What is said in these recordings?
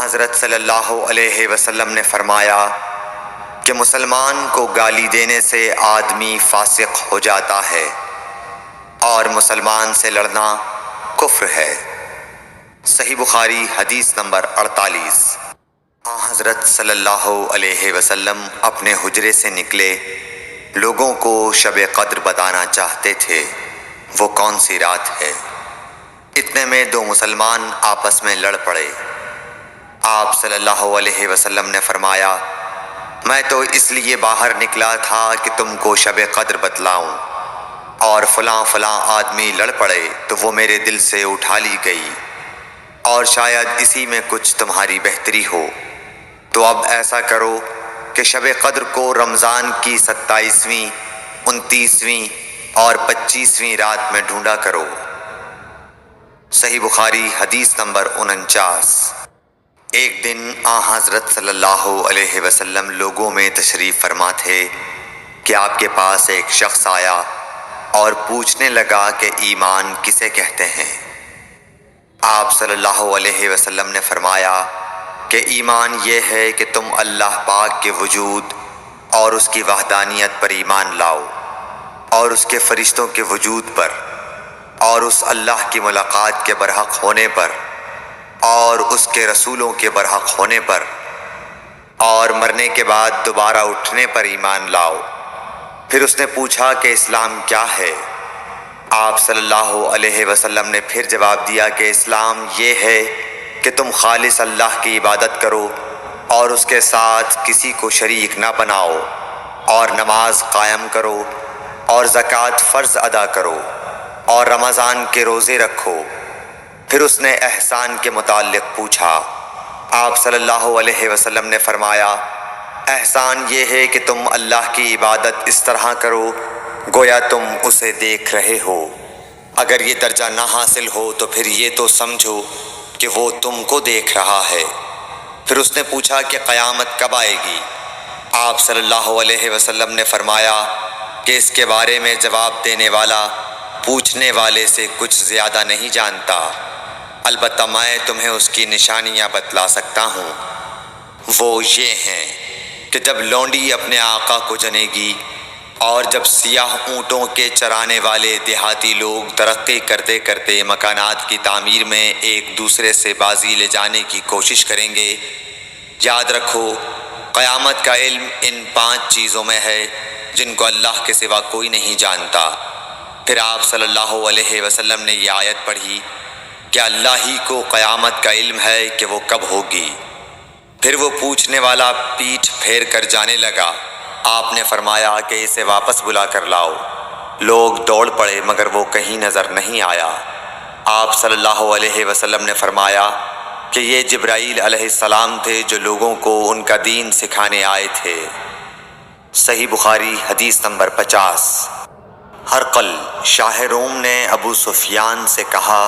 حضرت صلی اللہ علیہ وسلم نے فرمایا کہ مسلمان کو گالی دینے سے آدمی فاسق ہو جاتا ہے اور مسلمان سے لڑنا کفر ہے۔ صحیح بخاری حدیث نمبر 48۔ حضرت صلی اللہ علیہ وسلم اپنے حجرے سے نکلے، لوگوں کو شب قدر بتانا چاہتے تھے وہ کون سی رات ہے۔ اتنے میں دو مسلمان آپس میں لڑ پڑے۔ آپ صلی اللہ علیہ وسلم نے فرمایا، میں تو اس لیے باہر نکلا تھا کہ تم کو شب قدر بتلاؤں، اور فلاں فلاں آدمی لڑ پڑے تو وہ میرے دل سے اٹھا لی گئی، اور شاید اسی میں کچھ تمہاری بہتری ہو، تو اب ایسا کرو کہ شب قدر کو رمضان کی 27ویں، 29ویں اور 25ویں رات میں ڈھونڈا کرو۔ صحیح بخاری حدیث نمبر 49۔ ایک دن حضرت صلی اللہ علیہ وسلم لوگوں میں تشریف فرما تھے کہ آپ کے پاس ایک شخص آیا اور پوچھنے لگا کہ ایمان کسے کہتے ہیں۔ آپ صلی اللہ علیہ وسلم نے فرمایا کہ ایمان یہ ہے کہ تم اللہ پاک کے وجود اور اس کی وحدانیت پر ایمان لاؤ، اور اس کے فرشتوں کے وجود پر، اور اس اللہ کی ملاقات کے برحق ہونے پر، اور اس کے رسولوں کے برحق ہونے پر، اور مرنے کے بعد دوبارہ اٹھنے پر ایمان لاؤ۔ پھر اس نے پوچھا کہ اسلام کیا ہے؟ آپ صلی اللہ علیہ وسلم نے پھر جواب دیا کہ اسلام یہ ہے کہ تم خالص اللہ کی عبادت کرو اور اس کے ساتھ کسی کو شریک نہ بناؤ، اور نماز قائم کرو، اور زکوٰۃ فرض ادا کرو، اور رمضان کے روزے رکھو۔ پھر اس نے احسان کے متعلق پوچھا۔ آپ صلی اللہ علیہ وسلم نے فرمایا، احسان یہ ہے کہ تم اللہ کی عبادت اس طرح کرو گویا تم اسے دیکھ رہے ہو۔ اگر یہ درجہ نہ حاصل ہو تو پھر یہ تو سمجھو کہ وہ تم کو دیکھ رہا ہے۔ پھر اس نے پوچھا کہ قیامت کب آئے گی؟ آپ صلی اللہ علیہ وسلم نے فرمایا کہ اس کے بارے میں جواب دینے والا پوچھنے والے سے کچھ زیادہ نہیں جانتا، البتہ میں تمہیں اس کی نشانیاں بتلا سکتا ہوں۔ وہ یہ ہیں کہ جب لونڈی اپنے آقا کو جنے گی، اور جب سیاہ اونٹوں کے چرانے والے دیہاتی لوگ ترقی کرتے کرتے مکانات کی تعمیر میں ایک دوسرے سے بازی لے جانے کی کوشش کریں گے، یاد رکھو قیامت کا علم ان 5 چیزوں میں ہے جن کو اللہ کے سوا کوئی نہیں جانتا۔ پھر آپ صلی اللہ علیہ وسلم نے یہ آیت پڑھی کہ اللہ ہی کو قیامت کا علم ہے کہ وہ کب ہوگی۔ پھر وہ پوچھنے والا پیٹھ پھیر کر جانے لگا۔ آپ نے فرمایا کہ اسے واپس بلا کر لاؤ۔ لوگ دوڑ پڑے مگر وہ کہیں نظر نہیں آیا۔ آپ صلی اللہ علیہ وسلم نے فرمایا کہ یہ جبرائیل علیہ السلام تھے جو لوگوں کو ان کا دین سکھانے آئے تھے۔ صحیح بخاری حدیث نمبر 50۔ ہرقل شاہ روم نے ابو سفیان سے کہا،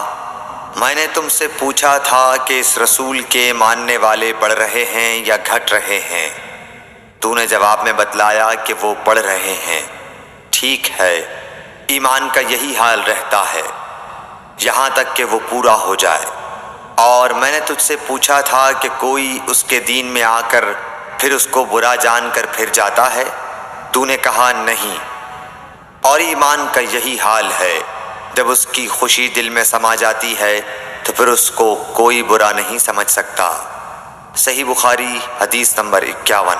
میں نے تم سے پوچھا تھا کہ اس رسول کے ماننے والے بڑھ رہے ہیں یا گھٹ رہے ہیں؟ تو نے جواب میں بتلایا کہ وہ بڑھ رہے ہیں۔ ٹھیک ہے، ایمان کا یہی حال رہتا ہے یہاں تک کہ وہ پورا ہو جائے۔ اور میں نے تجھ سے پوچھا تھا کہ کوئی اس کے دین میں آ کر پھر اس کو برا جان کر پھر جاتا ہے؟ تو نے کہا نہیں۔ اور ایمان کا یہی حال ہے، جب اس کی خوشی دل میں سما جاتی ہے تو پھر اس کو کوئی برا نہیں سمجھ سکتا۔ صحیح بخاری حدیث نمبر 51۔